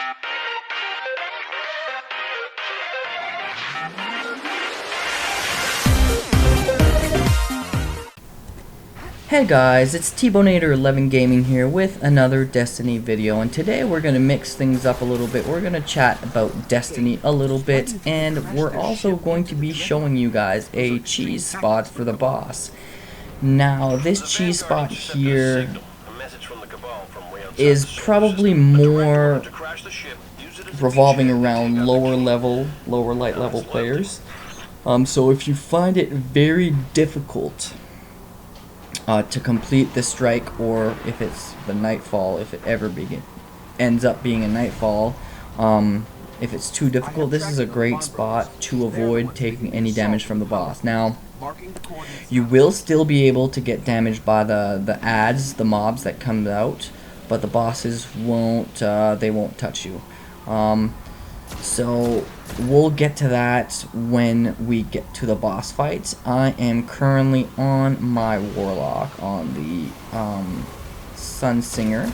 Hey guys, it's Tbonator11 Gaming here with another Destiny video, and today we're going to mix things up a little bit. We're going to chat about Destiny a little bit, and we're also going to be showing you guys a cheese spot for the boss. Now, this cheese spot here is probably more revolving around lower light level players. So if you find it very difficult to complete the strike, or if it's the nightfall, if it ever ends up being a nightfall, if it's too difficult, this is a great spot to avoid taking any damage from the boss. Now, you will still be able to get damaged by the ads, the mobs that come out, but the bosses won't, they won't touch you. So we'll get to that when we get to the boss fights. I am currently on my Warlock on the Sun Singer.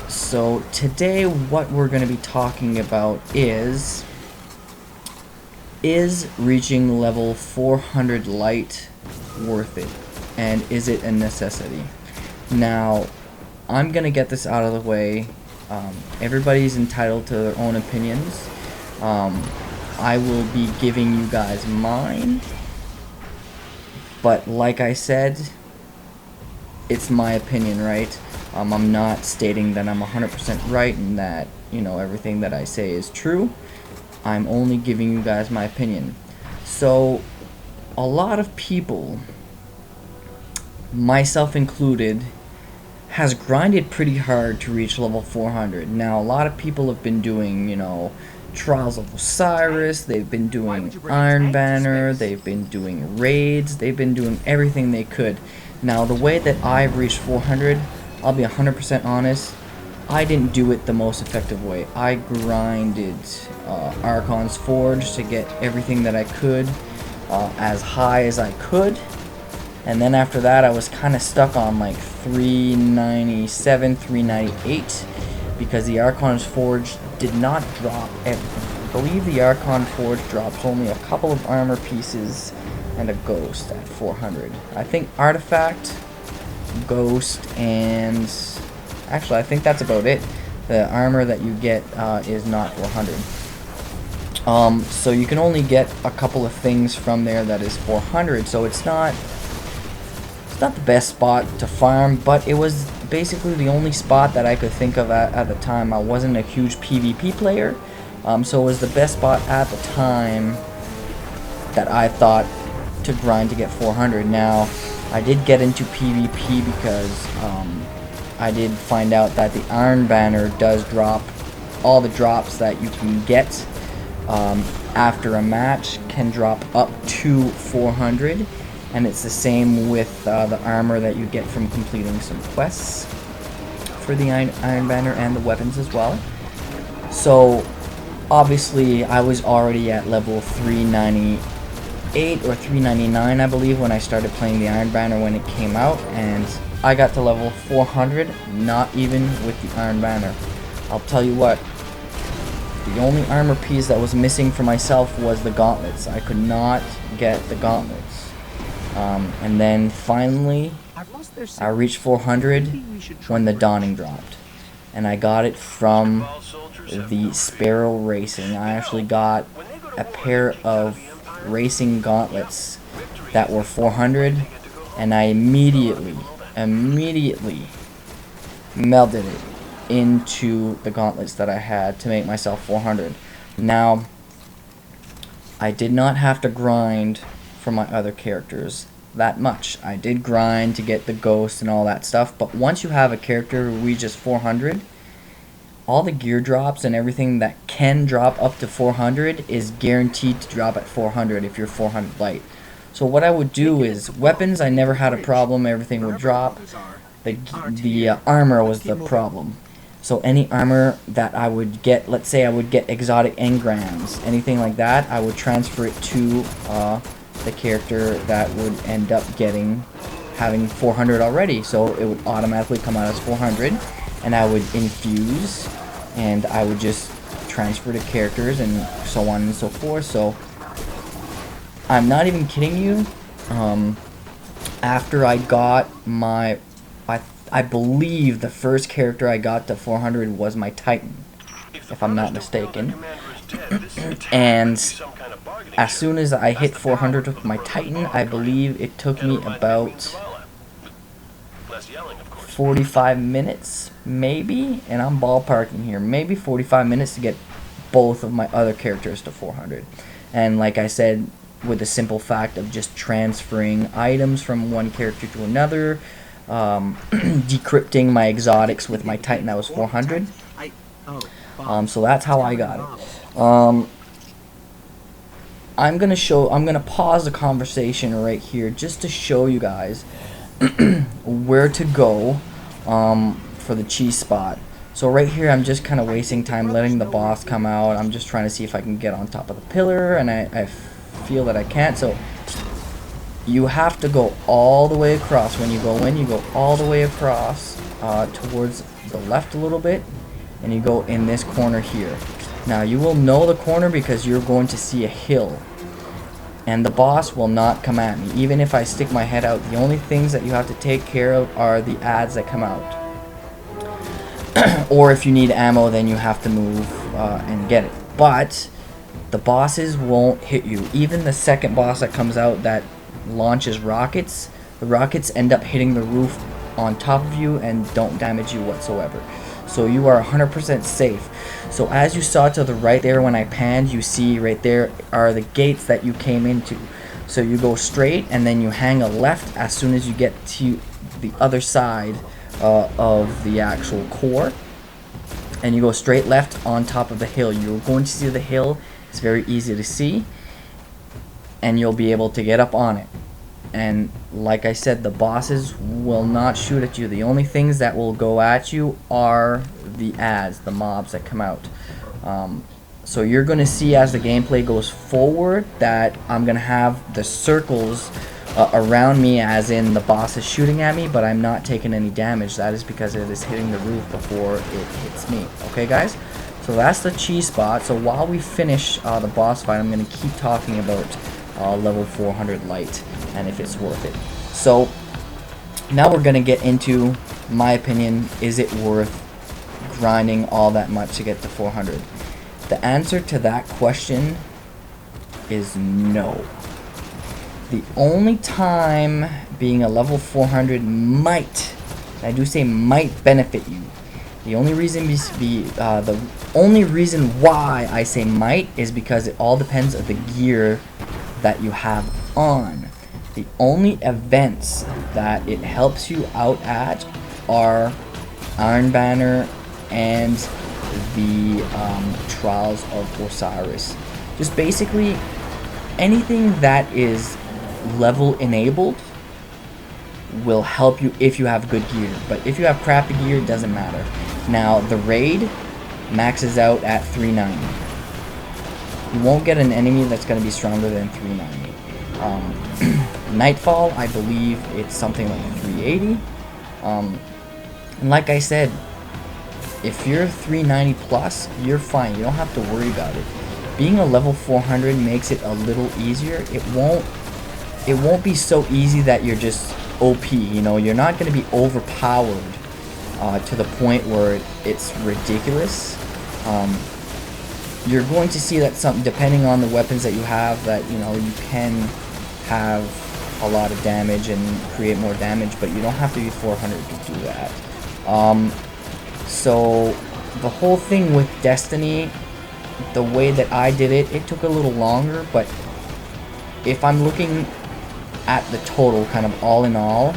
So today what we're going to be talking about is reaching level 400 light worth it, and is it a necessity? Now, I'm going to get this out of the way. Everybody's entitled to their own opinions. I will be giving you guys mine, but like I said, it's my opinion, right? I'm not stating that I'm 100% right and that, you know, everything that I say is true. I'm only giving you guys my opinion. So a lot of people, myself included, has grinded pretty hard to reach level 400. Now, a lot of people have been doing, you know, Trials of Osiris, they've been doing Iron Banner, they've been doing raids, they've been doing everything they could. Now, the way that I've reached 400, I'll be 100% honest, I didn't do it the most effective way. I grinded Archon's Forge to get everything that I could, as high as I could. And then after that, I was kind of stuck on like 397, 398, because the Archon's Forge did not drop everything. I believe the Archon Forge drops only a couple of armor pieces and a ghost at 400. I think Artifact, Ghost, and actually I think that's about it. The armor that you get is not 400. So you can only get a couple of things from there that is 400, so it's not the best spot to farm, but it was basically the only spot that I could think of at the time. I wasn't a huge PvP player, so it was the best spot at the time that I thought to grind to get 400. Now, I did get into PvP because I did find out that the Iron Banner does drop all the drops that you can get after a match, can drop up to 400. And it's the same with the armor that you get from completing some quests for the Iron Banner, and the weapons as well. So, obviously, I was already at level 398 or 399, I believe, when I started playing the Iron Banner when it came out. And I got to level 400, not even with the Iron Banner. I'll tell you what, the only armor piece that was missing for myself was the gauntlets. I could not get the gauntlets. And then finally, I reached 400 when the Dawning dropped. And I got it from the Sparrow Racing. I actually got a pair of racing gauntlets that were 400, and I immediately melted it into the gauntlets that I had to make myself 400. Now, I did not have to grind for my other characters that much. I did grind to get the ghost and all that stuff, but once you have a character who reaches 400, all the gear drops and everything that can drop up to 400 is guaranteed to drop at 400 if you're 400 light. So what I would do is, weapons, I never had a problem, everything would drop. The armor was the problem. So any armor that I would get, let's say I would get exotic engrams, anything like that, I would transfer it to the character that would end up having 400 already. So it would automatically come out as 400, and I would infuse and I would just transfer the characters and so on and so forth. So I'm not even kidding you. After I got my, I believe the first character I got to 400 was my Titan, if I'm not mistaken. And as soon as I hit 400 with my Titan, I believe it took me about 45 minutes, maybe, and I'm ballparking here, maybe 45 minutes to get both of my other characters to 400. And like I said, with the simple fact of just transferring items from one character to another, decrypting my exotics with my Titan that was 400. So that's how I got it. I'm gonna pause the conversation right here just to show you guys where to go for the cheese spot. So right here I'm just kind of wasting time letting the boss come out. I'm just trying to see if I can get on top of the pillar, and I feel that I can't. So you have to go all the way across. When you go in, you go all the way across towards the left a little bit, and you go in this corner here. Now you will know the corner because you're going to see a hill, and the boss will not come at me even if I stick my head out. The only things that you have to take care of are the ads that come out. Or if you need ammo, then you have to move and get it. But the bosses won't hit you. Even the second boss that comes out that launches rockets, the rockets end up hitting the roof on top of you and don't damage you whatsoever. So you are 100% safe. So as you saw to the right there when I panned, you see right there are the gates that you came into. So you go straight and then you hang a left as soon as you get to the other side of the actual core, and you go straight left on top of the hill. You're going to see the hill. It's very easy to see, and you'll be able to get up on it. And like I said, the bosses will not shoot at you. The only things that will go at you are the ads, the mobs that come out. So you're going to see as the gameplay goes forward that I'm going to have the circles around me, as in the boss is shooting at me, but I'm not taking any damage. That is because it is hitting the roof before it hits me. Okay, guys? So that's the cheese spot. So while we finish the boss fight, I'm going to keep talking about level 400 light and if it's worth it. So now we're going to get into my opinion. Is it worth grinding all that much to get to 400? The answer to that question is no. The only time being a level 400 might, and I do say might, benefit you. The only reason the only reason why I say might is because it all depends on the gear that you have on. The only events that it helps you out at are Iron Banner and the Trials of Osiris. Just basically anything that is level enabled will help you if you have good gear, but if you have crappy gear, it doesn't matter. Now the raid maxes out at 390. You won't get an enemy that's going to be stronger than 390. Nightfall, I believe it's something like 380. And like I said, if you're 390 plus, you're fine. You don't have to worry about it. Being a level 400 makes it a little easier. It won't be so easy that you're just OP, you know. You're not going to be overpowered to the point where it's ridiculous. You're going to see that depending on the weapons that you have, that, you know, you can have a lot of damage and create more damage, but you don't have to be 400 to do that. So the whole thing with Destiny, the way that I did it, it took a little longer, but if I'm looking at the total, kind of all in all,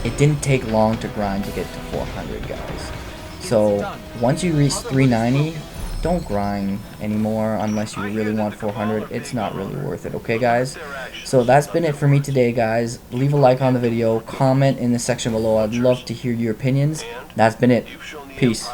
it didn't take long to grind to get to 400, guys. So once you reach 390, don't grind anymore unless you really want 400. It's not really worth it, okay, guys? So that's been it for me today, guys. Leave a like on the video, comment in the section below. I'd love to hear your opinions. That's been it. Peace.